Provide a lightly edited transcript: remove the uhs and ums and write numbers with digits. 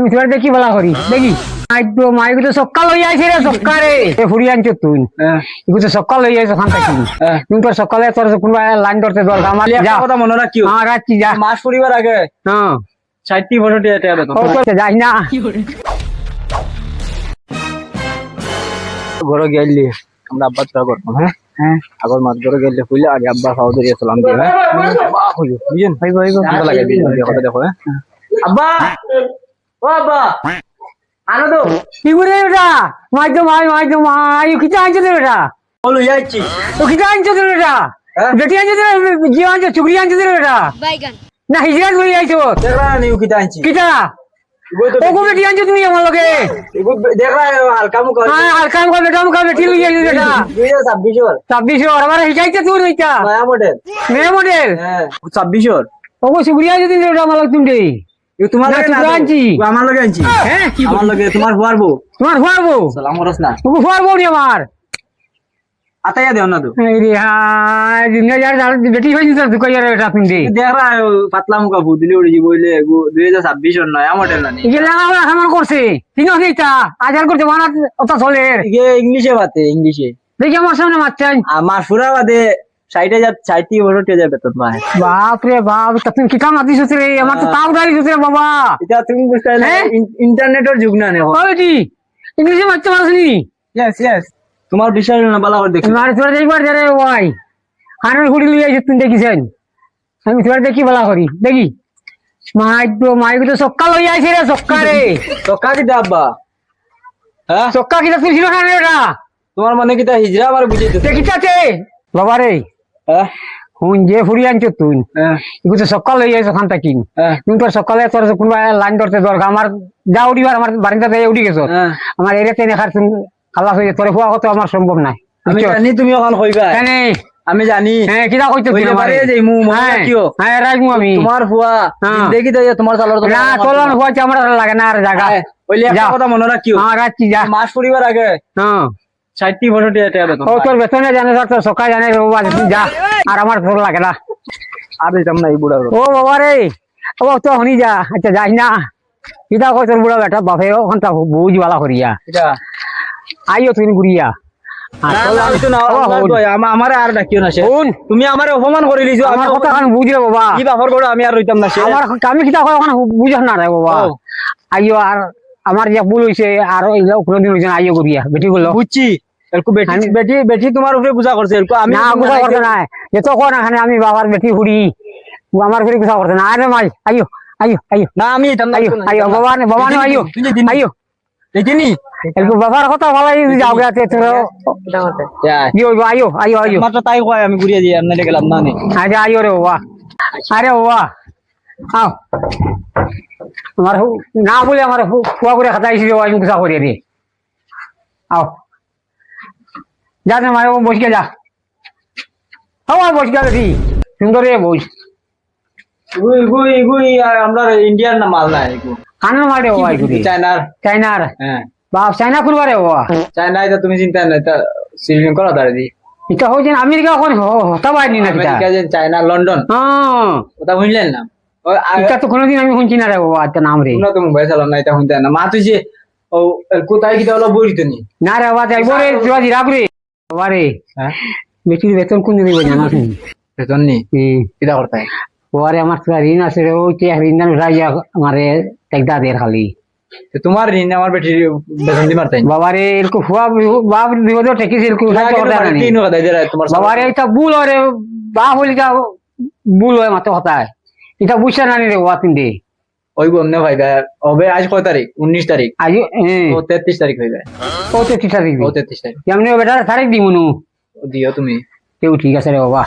আমি তোর দেখি বলা করি দেখি মাইক তো সকাল হয়ে আইছে রে সকালে ফুড়ি আনছো তুই এগুলো তো সকাল হয়ে আইছে ওখান থেকে তুমি তো সকালে তোর কোনবা লাইন ধরতে দরকার আমার একটা কথা মনে রাখিও হ্যাঁ রাখছি যা মাস পরিবার আগে হ্যাঁ 60 বছর টিয়া বেতন যাই না ঘরে গেলি আমরা আব্বা চা করতাম হ্যাঁ হ্যাঁ আগর মাছ ধরে গেলে কইলে আগে আব্বা খাওয়া দিয়ে সালাম দিয়ে হ্যাঁ বুঝেন ভাই ভাই ভালো লাগে দেখো দেখো হ্যাঁ আব্বা ও আব্বা আনো তো কি করে বেটা মাই তো মাই কি চাইছে রে বেটা বলো যাচ্ছি তো কি চাইছে রে বেটা বেটি আনছে রে জীবন আনছে চুগরি আনছে রে বেটা বাইগান না হিজরাত লই আইছো দেখরা নিউ কি টাইছি কিটা ওগো বেটি আনছো তুমি আমার লগে দেখরা হালকা মুখ হ্যাঁ হালকা মুখা বেটি লই আইছো বেটা 2026 ওর 26 ওর আমার হিজাইছে তুই রইতা নয়া মডেল মেয়ে মডেল হ্যাঁ 26 ওর ওগো চুগরি আনছো তুমি বেটা আমার লগে তুমি এই তোমার না, লগে না চুগরি আনছি। আমার লগে আনছি হ্যাঁ আমার লগে তোমার হুয়ারবো তোমার ফুয়ারবো সালাম করছ না ওগো ফুয়ারবো নি আমার আতাইয়া দেও না তো এই রে হ্যাঁ দিনে যার বেটি হইছে তো দুকাইয়ার এটা তুমি দেখরা পাতলা মুখ বুদলি উড়ি বইলে 2026 ওর নয়া মডেল না এগুলা আমার করছে তিন হইতা আজার করতে মানা ওটা চলে ইয়ে ইংলিশে বাতে ইংলিশে দেখি আমার সামনে মারছেন আমার সুরা বাদে 60 বছর টিয়া বেতন পায় বাপ রে বাপ তা তুমি কি কাম আদিস রে আমার তো তাও দাঁড়িয়ে রে বাবা এটা তুমি বুঝতে না হ্যাঁ? ইন্টারনেটের যুগ না নেও ওই জি ইংলিশে মারতে পারছিনি ইয়েস ইয়েস তোমার বিষয় না বালা করে দেখি মার তোরা দেখবার রে ওয়াই হানের হুড়ি লই আইছে তুমি দেখিছেন আমি তোরা দেখি বলা করি দেখি মাইক তো সকাল হই আইছে রে সকালে তো কাকি দাব্বা হ্যাঁ সক্কা কিটা তুই ছিল না রে ওটা তোমার মানে কি তা হিজরা আমার বুঝাইতে দেখিছাছে বাবা রে হ্যাঁ হুন যে ফুড়ি আনছো তুই হ্যাঁ এগুলো তো সকাল হয়ে যাইছে ওখান থেকে হ্যাঁ তুমি তো সকালে তোর কোনবা লাইন ধরতে দরকার আমার যা উঠিবার আমার বারিন্দাতে উঠি গেছো হ্যাঁ। আমার এরিয়াতে নেখার খালাস হয়ে তোরে হওয়া কত আমার সম্ভব নাই আমি জানি তুমি ওখান কইবা কেন আমি জানি হ্যাঁ কিটা কইতো কইলে পারে যে মু মনে রাখিও হ্যাঁ রাখবো আমি তোমার হুয়া হ্যাঁ। দেখি তো তোমার চালার তো না চলন হয়েছে আমার লাগে না আর জায়গা ওইলে একটা যাও। কথা মনে রাখিও হ্যাঁ রাখছি যা মাস পরিবার আগে হ্যাঁ 60 বছর টিয়া বেতন ও তোর বেতনে জানে তোর সকাল জানে বাবা তুই যা আর আমার তোর লাগে না আর দিতাম না এই বুড়া ও বাবা রে ও তো হনি যা আচ্ছা যাই না কিটা কই তোর বুড়া বেটা বাপে ওখানটা বুঝ বালা করিয়া এটা আইও তুমি ঘুরিয়া আমার আর ডাকিও না সে শুন তুমি আমার অপমান করে লিছো আমার কথা খান বুঝলে বাবা কি বাফর করো আমি আর রইতাম না সে আমার আমি কিতা কই ওখানে বুঝছ না রে বাবা ও। আইও আর আমার যে ভুল হইছে আর এইলা কোনদিন হইছে না আইও করিয়া বেটি গুলো বুঝছি এরকু বেটি বেটি বেটি তোমার উপরে পূজা করছে এরকু আমি না গুছা করতে না এত কোন এখানে আমি বাবার বেটি হুড়ি আমার ঘরে গুছা করতে না আরে মাই আইও আইও আইও না আমি এটা আইও আইও বাবা নে আইও আইও দেখিনি এরকম বাবার কথা ভালাই যাও গেছে তোর ইয়ো আইও আইও আইও মাত্র তাই কয় আমি ঘুরিয়ে দিই আপনাদের গেলাম না নেই আরে আইও রে বাবা আরে বাবা আও আমার না বলে আমার ফুয়া করে খাতাইছিল আমি গুছা করিয়ে রে আও যা না মায় বস গে যা হাওয়া বস গে রে সুন্দর রে বস গুই গুই গুই আমরা ইন্ডিয়ান না মাল না এগু কান মারে বাবা গুরি চায়নার চাইনার হ্যাঁ বাপ চাইনা করবা রে বাবা চায়নায় তো তুমি চিন্তা নাই তা সিলিং করা দাঁড়িয়ে দি এটা হচ্ছে আমেরিকা এখন হতা পাইনি না কিটা আমেরিকা যে চায়না লন্ডন হ্যাঁ ওটা বুঝলেন না ওই এটা তো কোনোদিন আমি শুনছি না রে বাবা একটা নাম রে তোমরা তো মোবাইল চালাও না এটা শুনতে না মা তুই যে ও কোথায় কি তাহলে বই তো নি না রে বাবা যাইব রে তুই রাখ রে বাবা রে হ্যাঁ বেটির বেতন কোন দিন দিব জানা শুনি বেতন নি কিটা করতে ওরে আমার তো ঋণ আছে রে ওই তে ঋণ দান রাইয়া আমারে টেকদা দের খালি তোমার ঋণ আমার বেটির বেতন দি মারতাই বাবা রে এরকম ফুয়া বাপ বিপদ ঠেকিস এরকম তিন কথা দিয়ে তোমার বাবা রে এটা ভুল হয় রে বাপ হলি যা ভুল হয় মাত্র হতায় এটা বুঝছে না রে বাবা তিনটে ওই বন্ধে ভাই হবে আজ কয় তারিখ 19 তারিখ আজ ও 33 তারিখ হয়ে যায় ও তো ঠিক আছে ও 33 তারিখ কেমনি বেটা তারিখ দিমুনু দিও তুমি কেউ ঠিক আছে রে বাবা